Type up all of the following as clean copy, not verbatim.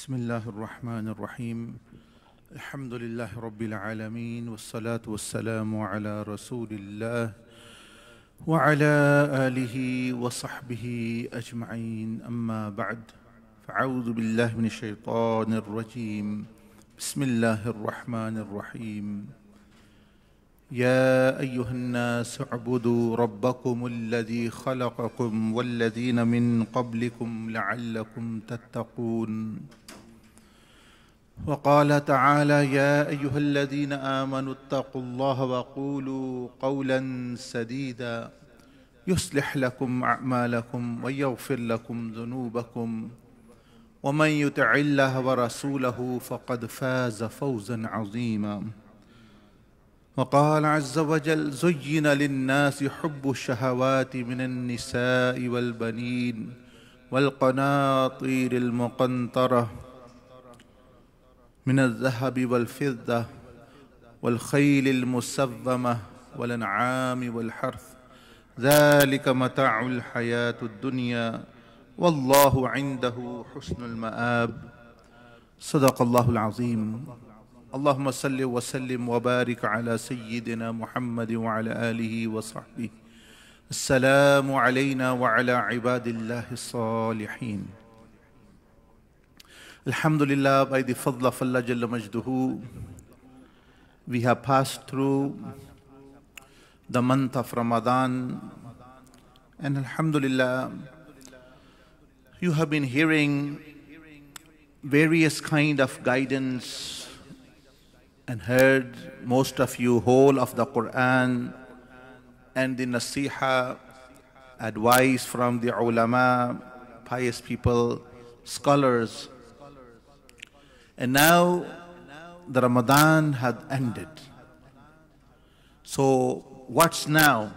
بسم الله الرحمن الرحيم الحمد لله رب العالمين والصلاة والسلام على رسول الله وعلى آله وصحبه أجمعين أما بعد فأعوذ بالله من الشيطان الرجيم بسم الله الرحمن الرحيم يا أيها الناس اعبدوا ربكم الذي خلقكم والذين من قبلكم لعلكم تتقون وقال تعالى يا أيها الذين آمنوا اتقوا الله وقولوا قولا سديدا يصلح لكم أعمالكم ويغفر لكم ذنوبكم ومن يطع الله ورسوله فقد فاز فوزا عظيما وقال عز وجل زين للناس حب الشهوات من النساء والبنين والقناطير المقنطرة من الذهب والفضة والخيل المسومة والأنعام والحرث ذلك متاع الحياة الدنيا والله عنده حسن المآب صدق الله العظيم اللهم صل وسلم وبارك على سيدنا محمد وعلى آله وصحبه السلام علينا وعلى عباد الله الصالحين. Alhamdulillah, by the fadl of Allah Jalla Majduhu, we have passed through the month of Ramadan, and Alhamdulillah, you have been hearing various kind of guidance and heard, most of you, whole of the Quran and the nasiha, advice from the ulama, pious people, scholars. And now the Ramadan had ended. So what's now?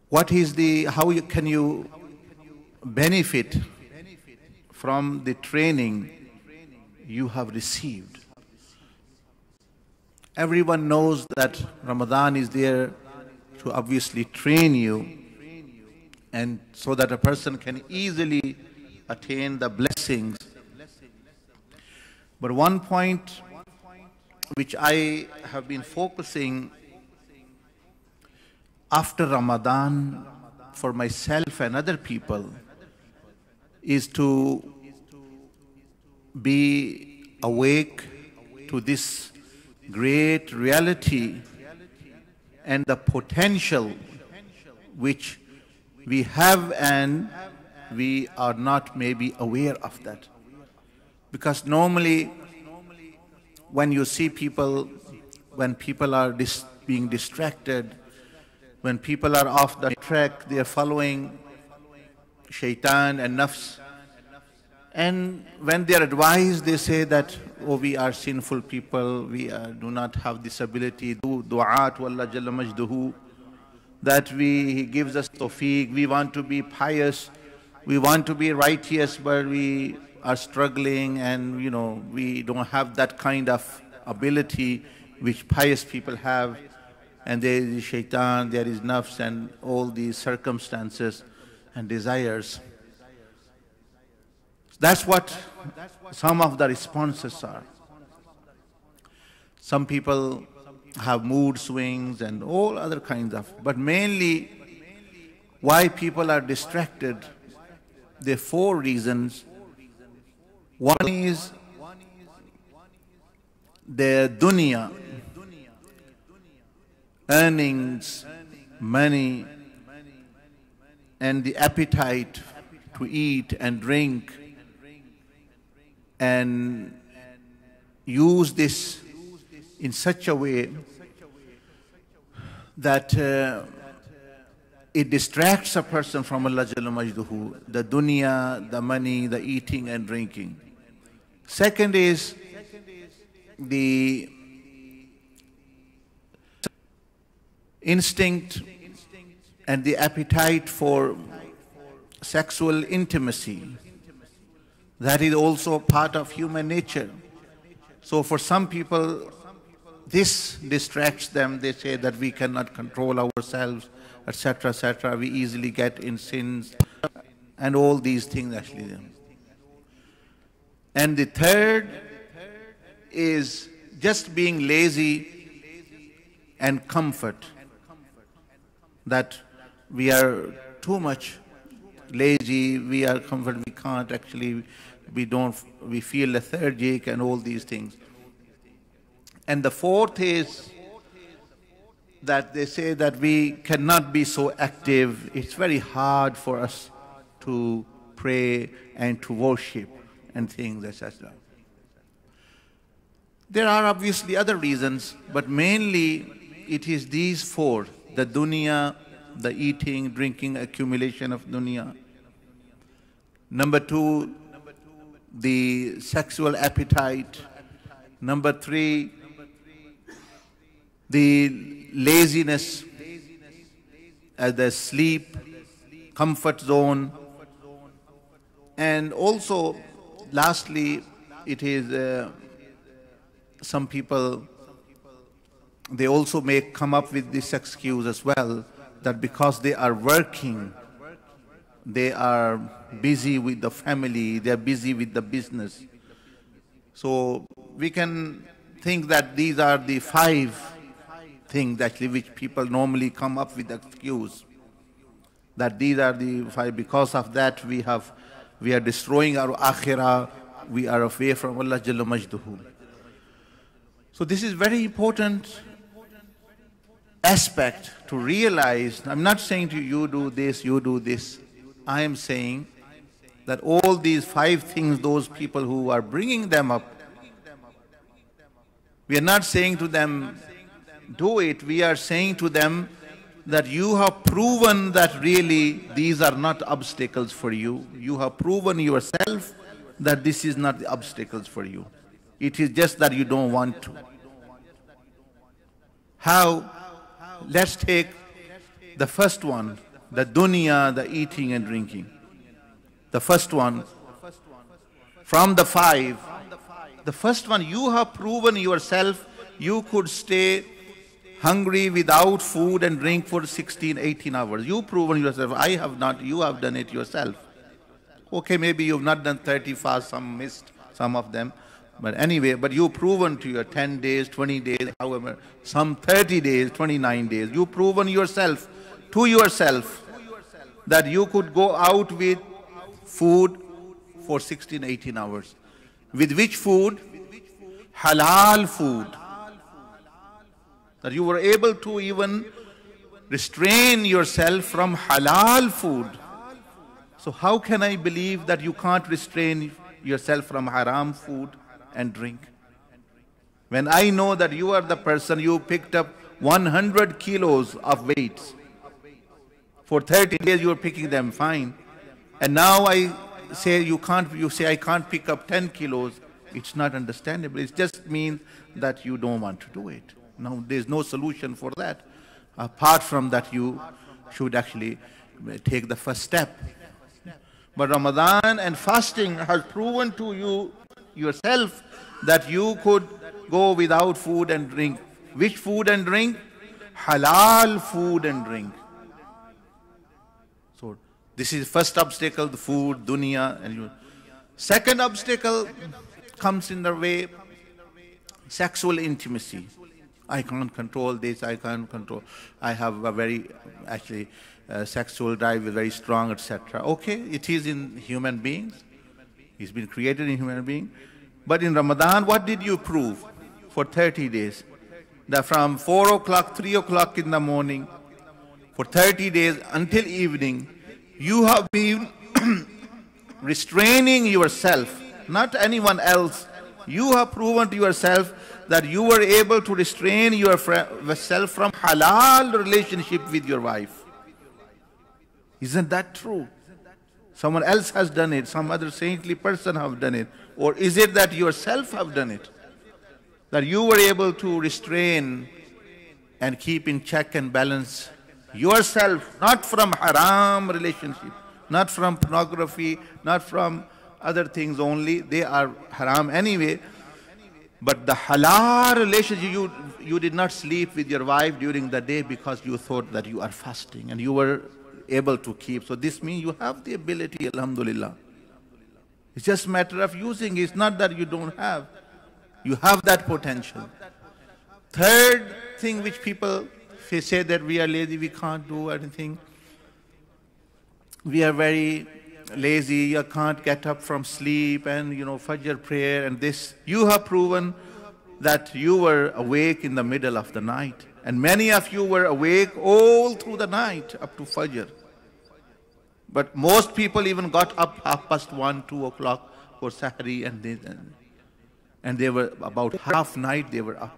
How can you benefit from the training you have received? Everyone knows that Ramadan is there to obviously train you, and so that a person can easily attain the blessings. But one point which I have been focusing after Ramadan for myself and other people is to be awake to this great reality and the potential which we have, and we are not maybe aware of that. Because normally when you see people, when people are being distracted, when people are off the track, they are following shaitan and nafs. And when they are advised, they say that, oh, we are sinful people, we do not have this ability, do du'a to Allah Jalla Majduhu, that He gives us tawfiq, we want to be pious, we want to be righteous, but we are struggling, and we don't have that kind of ability which pious people have. And there is shaitan, there is nafs, and all these circumstances and desires. That's what some of the responses are. Some people have mood swings and all other kinds of, but mainly why people are distracted, there are four reasons. One is their dunya, earnings, money, and the appetite to eat and drink, and use this in such a way that it distracts a person from Allah Jalla Majduhu, the dunya, the money, the eating and drinking. Second is the instinct and the appetite for sexual intimacy. That is also part of human nature. So for some people, this distracts them. They say that we cannot control ourselves, etc., etc. We easily get in sins. and all these things actually. And the third is just being lazy and comfort, that we are too much lazy, we are comfort, we can't actually, we feel lethargic and all these things. And the fourth is that they say that we cannot be so active. It's very hard for us to pray and to worship and things, etc. There are obviously other reasons, but mainly it is these four: the dunya, the eating, drinking, accumulation of dunya. Number two, the sexual appetite. Number three, the laziness, the sleep, comfort zone. And also, lastly, it is some people, they also come up with this excuse as well, that because they are working, they are busy with the family, they are busy with the business. So we can think that these are the 5 things actually which people normally come up with excuse, that these are the 5, because of that we are destroying our akhirah, we are away from Allah Jalla Majduhu. So this is very important aspect to realize. I'm not saying to you do this, you do this. I am saying that all these 5 things, those people who are bringing them up, we are not saying to them, do it. We are saying to them that you have proven that really these are not obstacles for you. You have proven yourself that this is not the obstacles for you. It is just that you don't want to. How? Let's take the first one, the dunya, the eating and drinking. The first one, from the 5, the first one, you have proven yourself you could stay hungry without food and drink for 16, 18 hours. You've proven yourself. I have not. You have done it yourself. Okay, maybe you've not done 30 fasts, some missed some of them. But anyway, but you've proven to your 10 days, 20 days, however, some 30 days, 29 days. You've proven yourself, to yourself, that you could go out with food for 16, 18 hours. With which food? Halal food. That you were able to even restrain yourself from halal food. So how can I believe that you can't restrain yourself from haram food and drink? When I know that you are the person, you picked up 100 kilos of weights. For 30 days you are picking them, fine. And now I say you say I can't pick up 10 kilos. It's not understandable. It just means that you don't want to do it. Now, there's no solution for that. Apart from that, you should actually take the first step. But Ramadan and fasting has proven to you yourself that you could go without food and drink. Which food and drink? Halal food and drink. So, this is first obstacle, the food, dunya. And second obstacle comes in the way, sexual intimacy. I can't control this, I can't control. I have a very, actually, sexual drive is very strong, etc. Okay, it is in human beings. It's been created in human beings. But in Ramadan, what did you prove for 30 days? That from 4 o'clock, 3 o'clock in the morning, for 30 days until evening, you have been restraining yourself, not anyone else. You have proven to yourself that you were able to restrain yourself from halal relationship with your wife. Isn't that true? Someone else has done it, some other saintly person have done it. Or is it that yourself have done it? That you were able to restrain and keep in check and balance yourself, not from haram relationship, not from pornography, not from other things only. They are haram anyway. But the halal relationship, you did not sleep with your wife during the day because you thought that you are fasting, and you were able to keep. So this means you have the ability, alhamdulillah. It's just a matter of using it. It's not that you don't have. You have that potential. Third thing which people say that we are lazy, we can't do anything. We are very lazy, you can't get up from sleep and, Fajr prayer and this. You have proven that you were awake in the middle of the night. And many of you were awake all through the night up to Fajr. But most people even got up 1:30, 2 o'clock for Sahri and they were about half night they were up.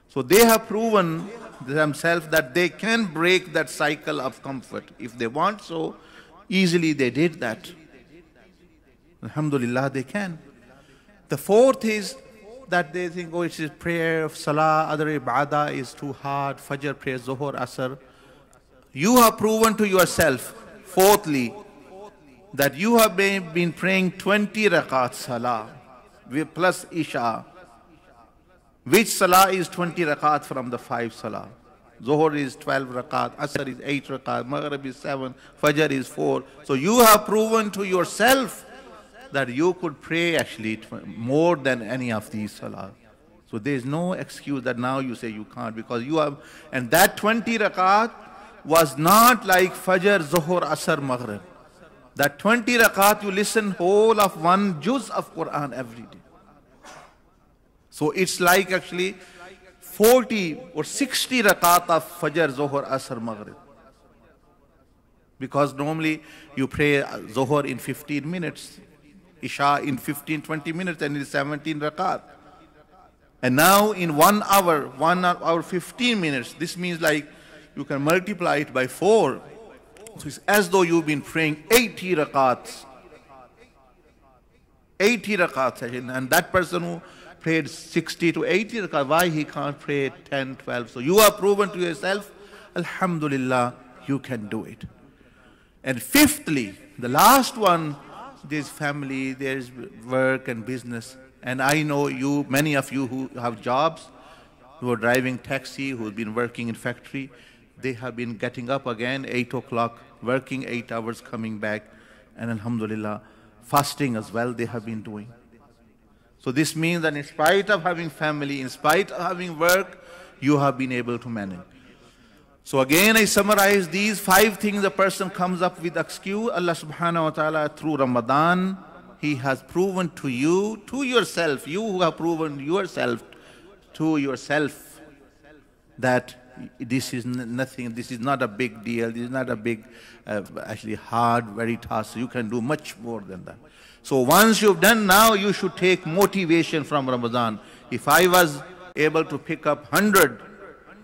So they have proven themselves that they can break that cycle of comfort. If they want so, easily they did that. Alhamdulillah, they can. The fourth is that they think, it's a prayer of salah, other ibadah is too hard, Fajr prayer, Zuhur, Asr. You have proven to yourself, fourthly, that you have been praying 20 rakat salah plus Isha. Which salah is 20 rakat from the 5 salah? Zuhur is 12 rakat, Asr is 8 rakat, Maghrib is 7, Fajr is 4. So you have proven to yourself that you could pray actually more than any of these salah. So there is no excuse that now you say you can't, because you have, and that 20 rakat was not like Fajr, Zuhur, Asr, Maghrib. That 20 rakat you listen whole of one juz of Quran every day. So it's like actually 40 or 60 rakat of Fajr, Zuhur, Asr, Maghrib. Because normally you pray Zuhur in 15 minutes, Isha in 15-20 minutes, and it's 17 rakat. And now in 1 hour 15 minutes, this means like you can multiply it by 4. So it's as though you've been praying 80 rakats. 80 rakats. And that person who prayed 60 to 80 rakat, why he can't pray 10, 12? So you have proven to yourself, alhamdulillah, you can do it. And fifthly, the last one, there's family, there's work and business. And I know you, many of you who have jobs, who are driving taxi, who have been working in factory, they have been getting up again 8 o'clock, working 8 hours, coming back, and alhamdulillah, fasting as well they have been doing. So this means that in spite of having family, in spite of having work, you have been able to manage. So again, I summarize these 5 things a person comes up with excuse. Allah subhanahu wa ta'ala through Ramadan, He has proven to you, to yourself, you who have proven yourself, to yourself, that this is nothing, this is not a big deal, this is not a big, actually hard, very task. You can do much more than that. So once you've done, now you should take motivation from Ramadan. If I was able to pick up 100,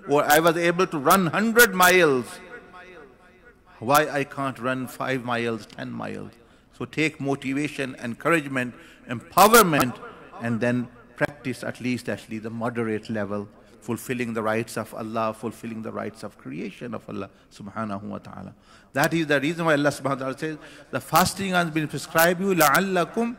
or I was able to run 100 miles, why I can't run 5 miles, 10 miles? So take motivation, encouragement, empowerment, and then practice at least actually the moderate level, fulfilling the rights of Allah, fulfilling the rights of creation of Allah subhanahu wa ta'ala. That is the reason why Allah subhanahu wa ta'ala says, the fasting has been prescribed you, la'allakum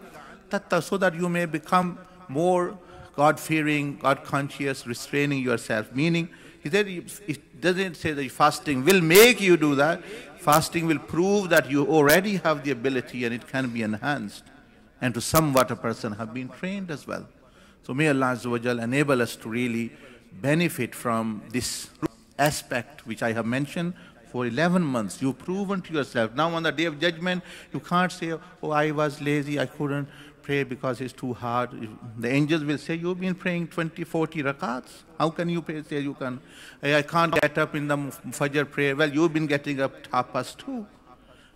tattaqun, so that you may become more God-fearing, God-conscious, restraining yourself. Meaning, he said, it doesn't say that fasting will make you do that. Fasting will prove that you already have the ability and it can be enhanced. And to somewhat a person have been trained as well. So may Allah Azza wa Jal enable us to really benefit from this aspect which I have mentioned. For 11 months, you've proven to yourself. Now on the day of judgment, you can't say, oh, I was lazy, I couldn't pray because it's too hard. The angels will say, you've been praying 20, 40 rakats. How can you pray? Say you can, I can't get up in the Fajr prayer. Well, you've been getting up 2:30.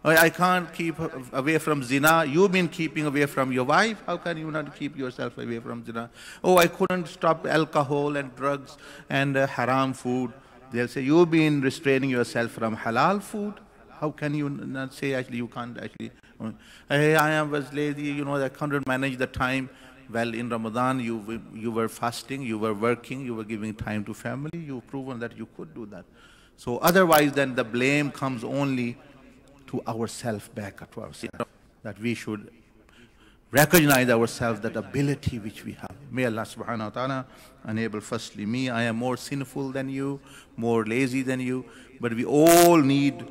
I can't keep away from zina. You've been keeping away from your wife. How can you not keep yourself away from zina? Oh, I couldn't stop alcohol and drugs and haram food. They'll say, you've been restraining yourself from halal food. How can you not say, actually, you can't actually, I was lazy, I couldn't manage the time. Well, in Ramadan, you were fasting, you were working, you were giving time to family. You've proven that you could do that. So otherwise, then the blame comes only to ourselves, back to ourselves, that we should recognize ourselves, that ability which we have. May Allah subhanahu wa ta'ala enable firstly me. I am more sinful than you, more lazy than you, but we all need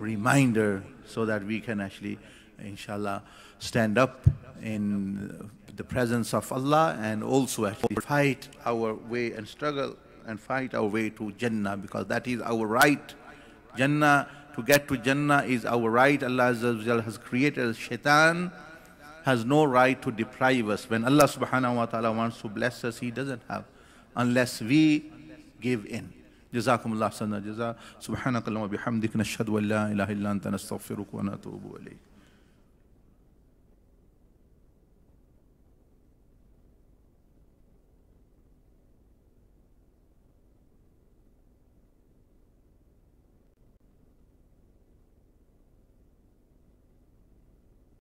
reminder so that we can actually, inshallah, stand up in the presence of Allah and also actually fight our way and struggle and fight our way to Jannah, because that is our right. Jannah, to get to Jannah is our right. Allah Azza wa Jalla has created. Shaitan has no right to deprive us. When Allah subhanahu wa ta'ala wants to bless us, He doesn't have, unless we give in. Jazakumullah sana jaza. Subhanakallahumma bihamdik nashhadu an la ilaha illa anta nastaghfiruka wa natubu ilayk.